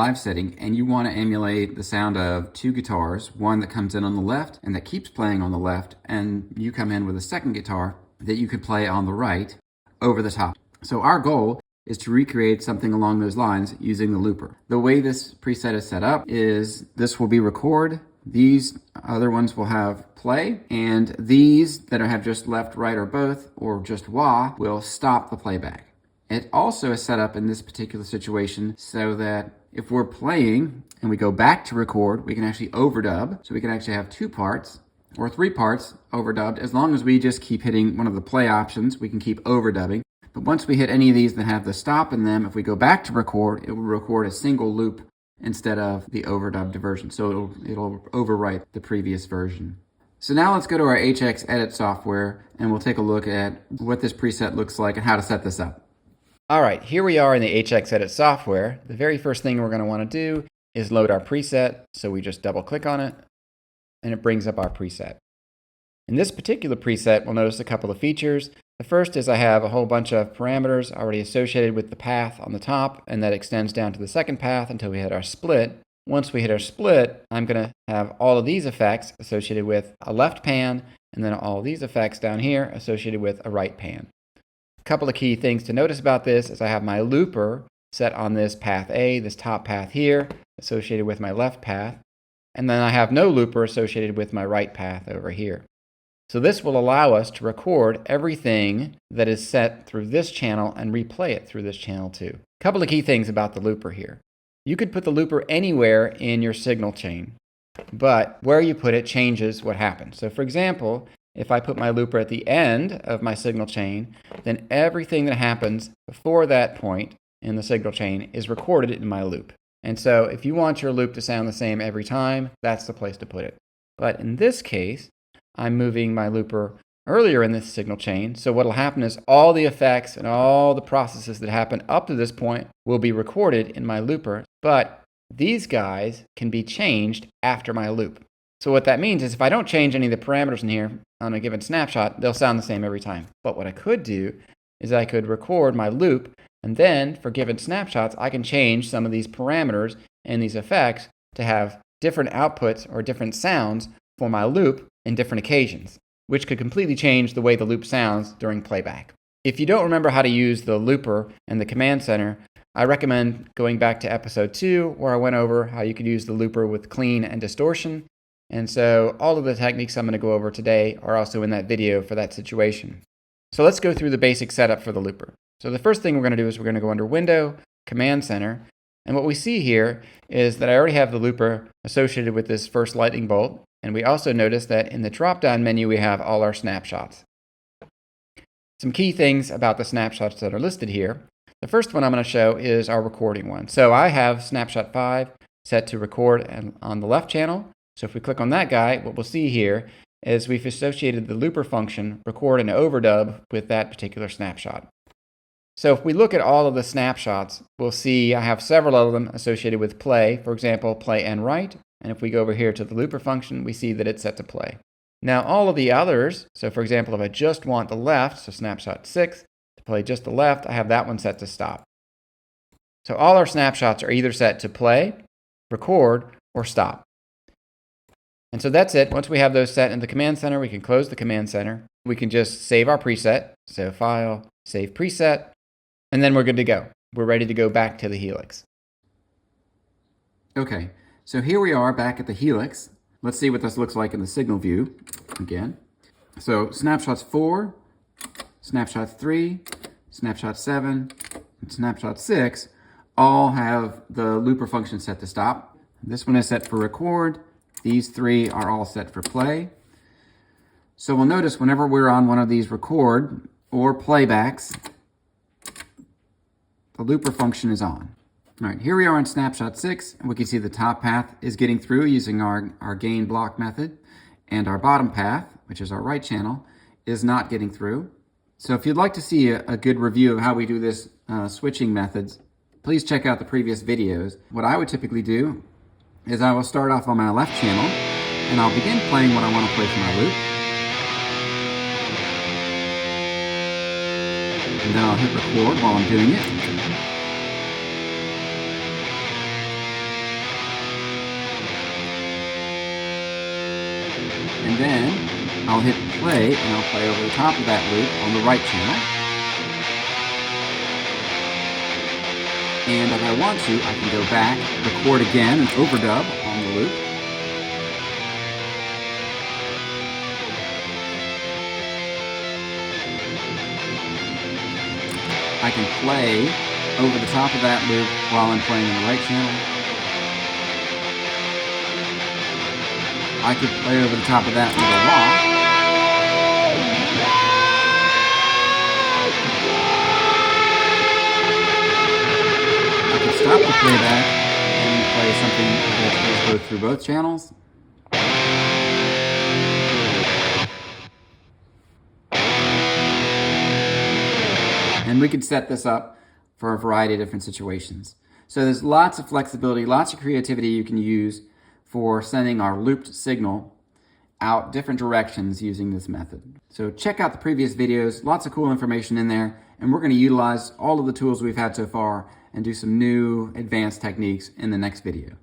live setting and you want to emulate the sound of two guitars, one that comes in on the left and that keeps playing on the left, and you come in with a second guitar that you could play on the right over the top. So our goal is to recreate something along those lines using the looper. The way this preset is set up is this will be record, these other ones will have play, and these that have just left, right, or both, or just wah, will stop the playback. It also is set up in this particular situation so that if we're playing and we go back to record, we can actually overdub. So we can actually have two parts or three parts overdubbed. As long as we just keep hitting one of the play options, we can keep overdubbing. But once we hit any of these that have the stop in them, if we go back to record, it will record a single loop instead of the overdubbed version. So it'll overwrite the previous version. So now let's go to our HX Edit software and we'll take a look at what this preset looks like and how to set this up. All right, here we are in the HX Edit software. The very first thing we're going to want to do is load our preset. So we just double click on it and it brings up our preset. In this particular preset, we'll notice a couple of features. The first is I have a whole bunch of parameters already associated with the path on the top, and that extends down to the second path until we hit our split. Once we hit our split, I'm going to have all of these effects associated with a left pan, and then all of these effects down here associated with a right pan. A couple of key things to notice about this is I have my looper set on this path A, this top path here, associated with my left path, and then I have no looper associated with my right path over here. So this will allow us to record everything that is set through this channel and replay it through this channel too. A couple of key things about the looper here. You could put the looper anywhere in your signal chain, but where you put it changes what happens. So for example, if I put my looper at the end of my signal chain, then everything that happens before that point in the signal chain is recorded in my loop. And so if you want your loop to sound the same every time, that's the place to put it. But in this case, I'm moving my looper earlier in this signal chain. So what will happen is all the effects and all the processes that happen up to this point will be recorded in my looper, but these guys can be changed after my loop. So what that means is if I don't change any of the parameters in here on a given snapshot, they'll sound the same every time. But what I could do is I could record my loop, and then for given snapshots, I can change some of these parameters and these effects to have different outputs or different sounds for my loop in different occasions, which could completely change the way the loop sounds during playback. If you don't remember how to use the looper and the command center, I recommend going back to episode 2 where I went over how you could use the looper with clean and distortion. And so all of the techniques I'm going to go over today are also in that video for that situation. So let's go through the basic setup for the looper. So the first thing we're going to do is we're going to go under Window, Command Center, and what we see here is that I already have the looper associated with this first lightning bolt. And we also notice that in the drop-down menu, we have all our snapshots. Some key things about the snapshots that are listed here. The first one I'm going to show is our recording one. So I have snapshot 5 set to record on the left channel. So if we click on that guy, what we'll see here is we've associated the looper function, record and overdub, with that particular snapshot. So if we look at all of the snapshots, we'll see I have several of them associated with play. For example, play and write. And if we go over here to the looper function, we see that it's set to play. Now all of the others, so for example, if I just want the left, so snapshot 6, to play just the left, I have that one set to stop. So all our snapshots are either set to play, record, or stop. And so that's it. Once we have those set in the command center, we can close the command center. We can just save our preset. So File, Save Preset, and then we're good to go. We're ready to go back to the Helix. Okay. So here we are back at the Helix. Let's see what this looks like in the signal view again. So snapshots 4, snapshot 3, snapshot 7, and snapshot 6 all have the looper function set to stop. This one is set for record. These 3 are all set for play. So we'll notice whenever we're on one of these record or playbacks, the looper function is on. All right, here we are on snapshot 6, and we can see the top path is getting through using our gain block method, and our bottom path, which is our right channel, is not getting through. So if you'd like to see a good review of how we do this switching methods, please check out the previous videos. What I would typically do is I will start off on my left channel, and I'll begin playing what I want to play for my loop. And then I'll hit record while I'm doing it. And then I'll hit play, and I'll play over the top of that loop on the right channel. And if I want to, I can go back, record again, and overdub on the loop. I can play over the top of that loop while I'm playing on the right channel. I could play over the top of that with a wah. I could stop the playback and play something that goes through both channels. And we could set this up for a variety of different situations. So there's lots of flexibility, lots of creativity you can use for sending our looped signal out different directions using this method. So check out the previous videos, lots of cool information in there, and we're going to utilize all of the tools we've had so far and do some new advanced techniques in the next video.